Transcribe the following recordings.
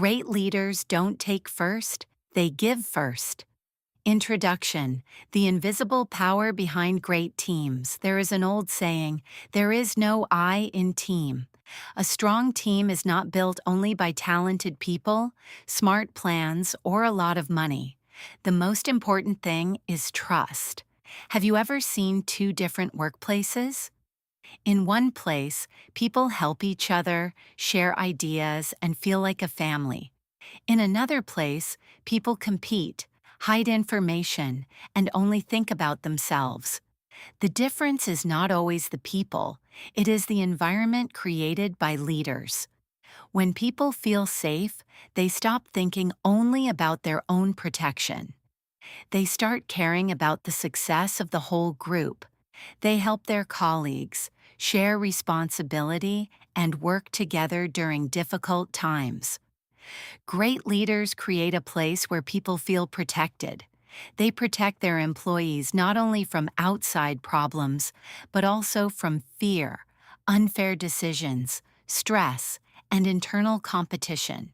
Great leaders don't take first, they give first. Introduction: The invisible power behind great teams. There is an old saying, there is no I in team. A strong team is not built only by talented people, smart plans, or a lot of money. The most important thing is trust. Have you ever seen two different workplaces? In one place, people help each other, share ideas, and feel like a family. In another place, people compete, hide information, and only think about themselves. The difference is not always the people, it is the environment created by leaders. When people feel safe, they stop thinking only about their own protection. They start caring about the success of the whole group. They help their colleagues, share responsibility, and work together during difficult times. Great leaders create a place where people feel protected. They protect their employees not only from outside problems, but also from fear, unfair decisions, stress, and internal competition.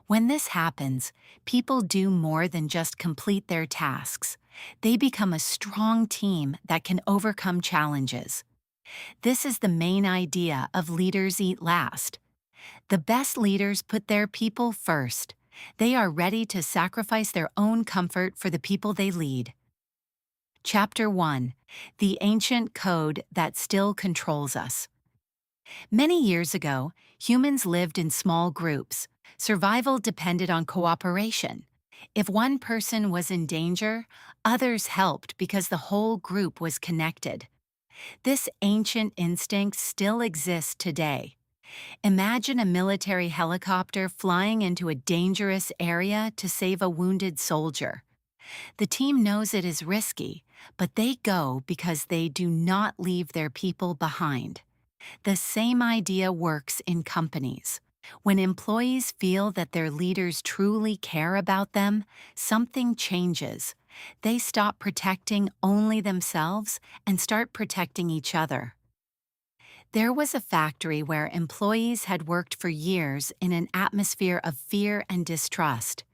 When this happens, people do more than just complete their tasks. They become a strong team that can overcome challenges. This is the main idea of Leaders Eat Last. The best leaders put their people first. They are ready to sacrifice their own comfort for the people they lead. Chapter 1: The Ancient Code That Still Controls Us. Many years ago, humans lived in small groups. Survival depended on cooperation. If one person was in danger, others helped because the whole group was connected. This ancient instinct still exists today. Imagine a military helicopter flying into a dangerous area to save a wounded soldier. The team knows it is risky, but they go because they do not leave their people behind. The same idea works in companies. When employees feel that their leaders truly care about them, something changes. They stop protecting only themselves and start protecting each other. There was a factory where employees had worked for years in an atmosphere of fear and distrust.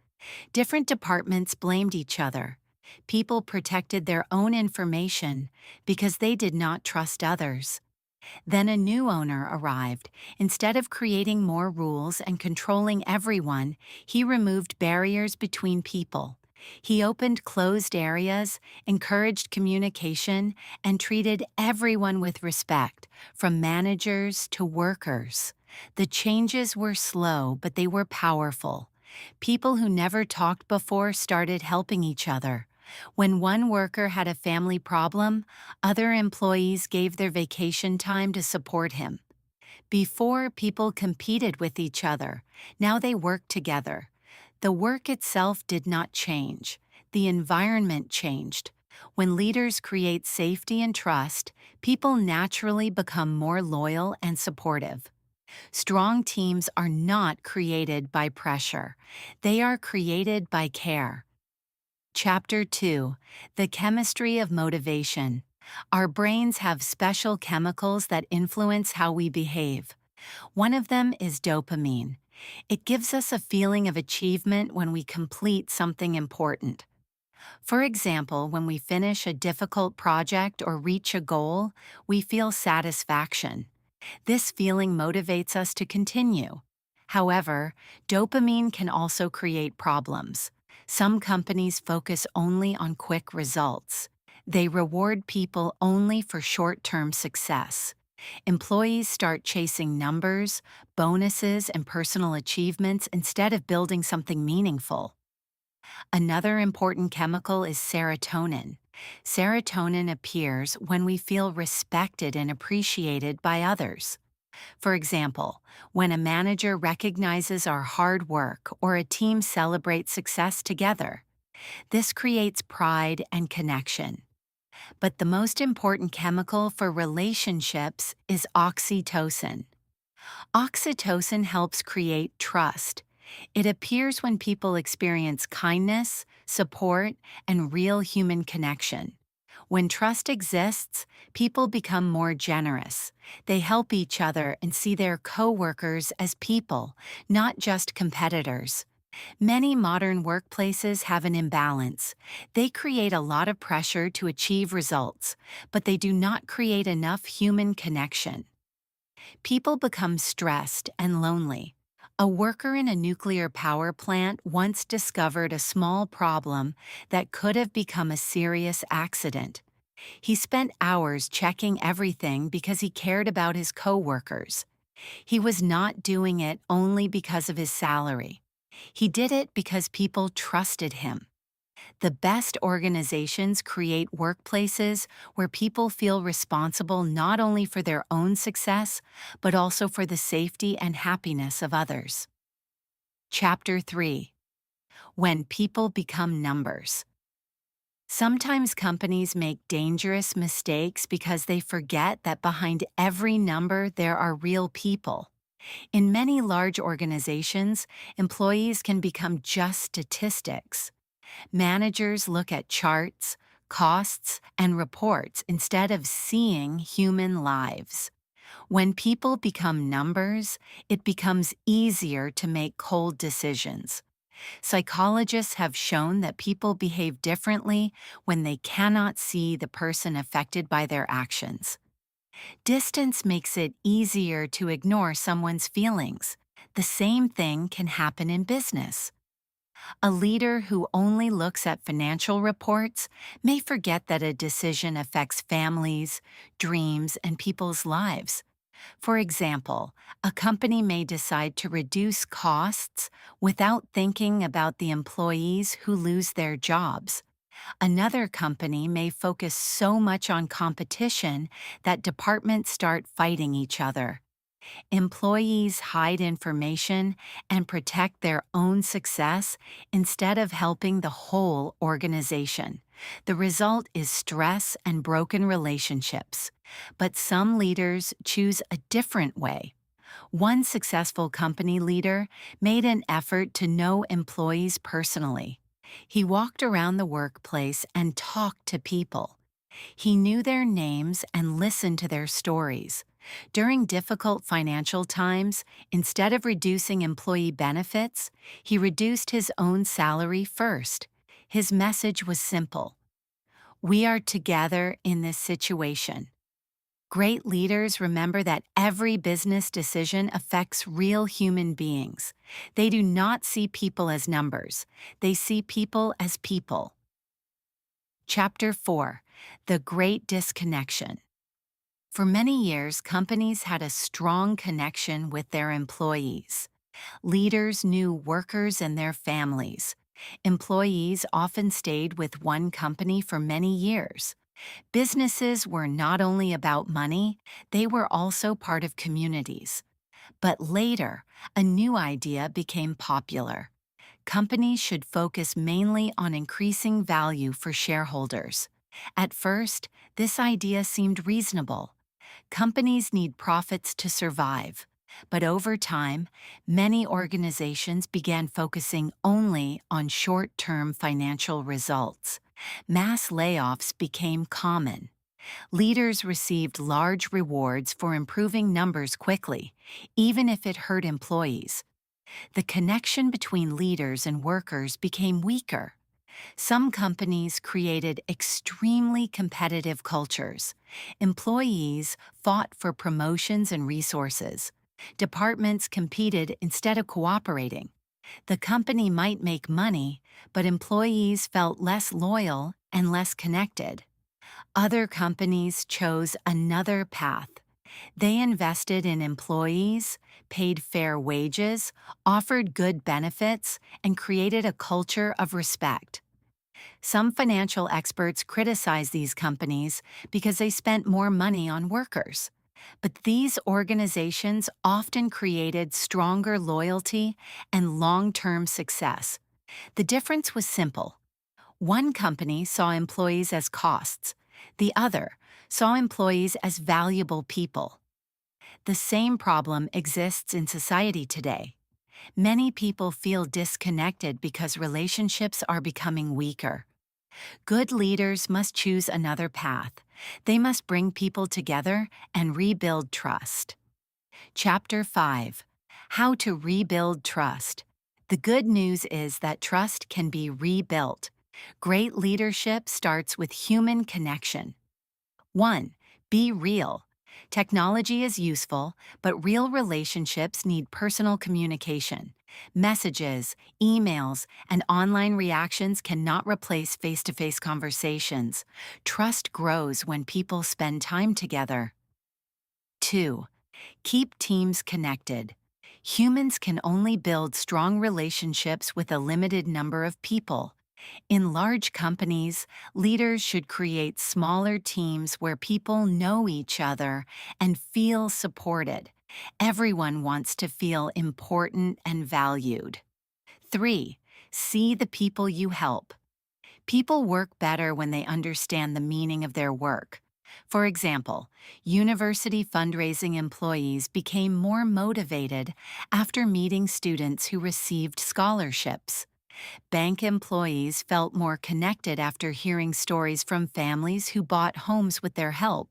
Different departments blamed each other. People protected their own information because they did not trust others. Then a new owner arrived. Instead of creating more rules and controlling everyone, he removed barriers between people. He opened closed areas, encouraged communication, and treated everyone with respect, from managers to workers. The changes were slow, but they were powerful. People who never talked before started helping each other. When one worker had a family problem, other employees gave their vacation time to support him. Before, people competed with each other. Now they work together. The work itself did not change. The environment changed. When leaders create safety and trust, people naturally become more loyal and supportive. Strong teams are not created by pressure. They are created by care. Chapter 2: The Chemistry of Motivation. Our brains have special chemicals that influence how we behave. One of them is dopamine. It gives us a feeling of achievement when we complete something important. For example, when we finish a difficult project or reach a goal, we feel satisfaction. This feeling motivates us to continue. However, dopamine can also create problems. Some companies focus only on quick results. They reward people only for short-term success. Employees start chasing numbers, bonuses, and personal achievements instead of building something meaningful. Another important chemical is serotonin. Serotonin appears when we feel respected and appreciated by others. For example, when a manager recognizes our hard work or a team celebrates success together. This creates pride and connection. But the most important chemical for relationships is oxytocin. Oxytocin helps create trust. It appears when people experience kindness, support, and real human connection. When trust exists, people become more generous. They help each other and see their coworkers as people, not just competitors. Many modern workplaces have an imbalance. They create a lot of pressure to achieve results, but they do not create enough human connection. People become stressed and lonely. A worker in a nuclear power plant once discovered a small problem that could have become a serious accident. He spent hours checking everything because he cared about his coworkers. He was not doing it only because of his salary. He did it because people trusted him. The best organizations create workplaces where people feel responsible not only for their own success, but also for the safety and happiness of others. Chapter 3. When people become numbers. Sometimes companies make dangerous mistakes because they forget that behind every number there are real people. In many large organizations, employees can become just statistics. Managers look at charts, costs, and reports instead of seeing human lives. When people become numbers, it becomes easier to make cold decisions. Psychologists have shown that people behave differently when they cannot see the person affected by their actions. Distance makes it easier to ignore someone's feelings. The same thing can happen in business. A leader who only looks at financial reports may forget that a decision affects families, dreams, and people's lives. For example, a company may decide to reduce costs without thinking about the employees who lose their jobs. Another company may focus so much on competition that departments start fighting each other. Employees hide information and protect their own success instead of helping the whole organization. The result is stress and broken relationships. But some leaders choose a different way. One successful company leader made an effort to know employees personally. He walked around the workplace and talked to people. He knew their names and listened to their stories. During difficult financial times, instead of reducing employee benefits, he reduced his own salary first. His message was simple: "We are together in this situation." Great leaders remember that every business decision affects real human beings. They do not see people as numbers. They see people as people. Chapter 4. The Great Disconnection. For many years, companies had a strong connection with their employees. Leaders knew workers and their families. Employees often stayed with one company for many years. Businesses were not only about money, they were also part of communities. But later, a new idea became popular. Companies should focus mainly on increasing value for shareholders. At first, this idea seemed reasonable. Companies need profits to survive. But over time, many organizations began focusing only on short-term financial results. Mass layoffs became common. Leaders received large rewards for improving numbers quickly, even if it hurt employees. The connection between leaders and workers became weaker. Some companies created extremely competitive cultures. Employees fought for promotions and resources. Departments competed instead of cooperating. The company might make money, but employees felt less loyal and less connected. Other companies chose another path. They invested in employees, paid fair wages, offered good benefits, and created a culture of respect. Some financial experts criticize these companies because they spent more money on workers. But these organizations often created stronger loyalty and long-term success. The difference was simple. One company saw employees as costs. The other saw employees as valuable people. The same problem exists in society today. Many people feel disconnected because relationships are becoming weaker. Good leaders must choose another path. They must bring people together and rebuild trust. Chapter 5: How to Rebuild Trust. The good news is that trust can be rebuilt. Great leadership starts with human connection. 1. Be real. Technology is useful, but real relationships need personal communication. Messages, emails, and online reactions cannot replace face to face conversations. Trust grows when people spend time together. 2. Keep teams connected. Humans can only build strong relationships with a limited number of people. In large companies, leaders should create smaller teams where people know each other and feel supported. Everyone wants to feel important and valued. 3. See the people you help. People work better when they understand the meaning of their work. For example, university fundraising employees became more motivated after meeting students who received scholarships. Bank employees felt more connected after hearing stories from families who bought homes with their help.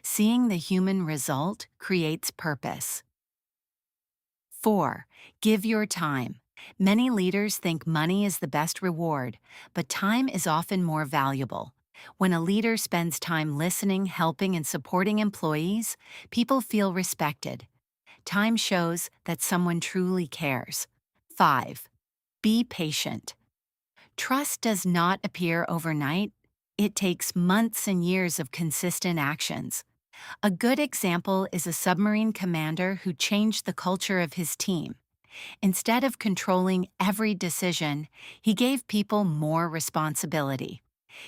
Seeing the human result creates purpose. 4. Give your time. Many leaders think money is the best reward, but time is often more valuable. When a leader spends time listening, helping, and supporting employees, people feel respected. Time shows that someone truly cares. 5. Be patient. Trust does not appear overnight. It takes months and years of consistent actions. A good example is a submarine commander who changed the culture of his team. Instead of controlling every decision, he gave people more responsibility.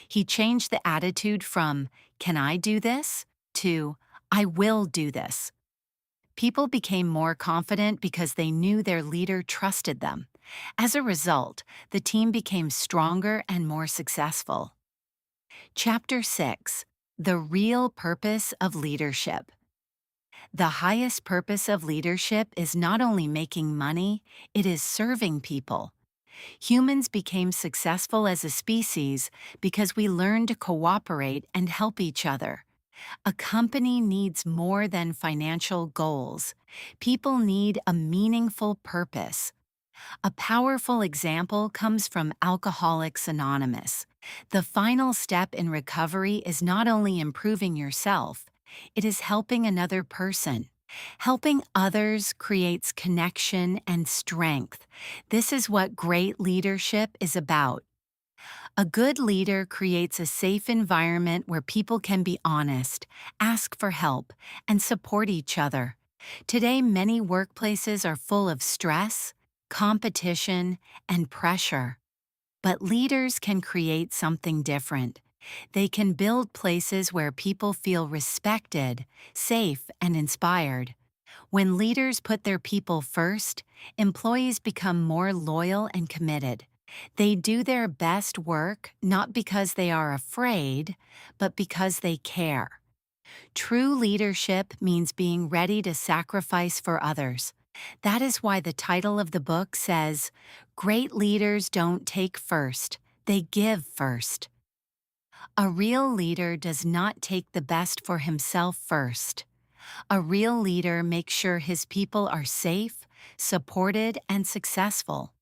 He changed the attitude from, "Can I do this?" to, "I will do this." People became more confident because they knew their leader trusted them. As a result, the team became stronger and more successful. Chapter 6: The Real Purpose of Leadership. The highest purpose of leadership is not only making money, it is serving people. Humans became successful as a species because we learned to cooperate and help each other. A company needs more than financial goals. People need a meaningful purpose. A powerful example comes from Alcoholics Anonymous. The final step in recovery is not only improving yourself, it is helping another person. Helping others creates connection and strength. This is what great leadership is about. A good leader creates a safe environment where people can be honest, ask for help, and support each other. Today, many workplaces are full of stress, competition, and pressure. But leaders can create something different. They can build places where people feel respected, safe, and inspired. When leaders put their people first, employees become more loyal and committed. They do their best work not because they are afraid, but because they care. True leadership means being ready to sacrifice for others. That is why the title of the book says, "Great leaders don't take first, they give first." A real leader does not take the best for himself first. A real leader makes sure his people are safe, supported, and successful.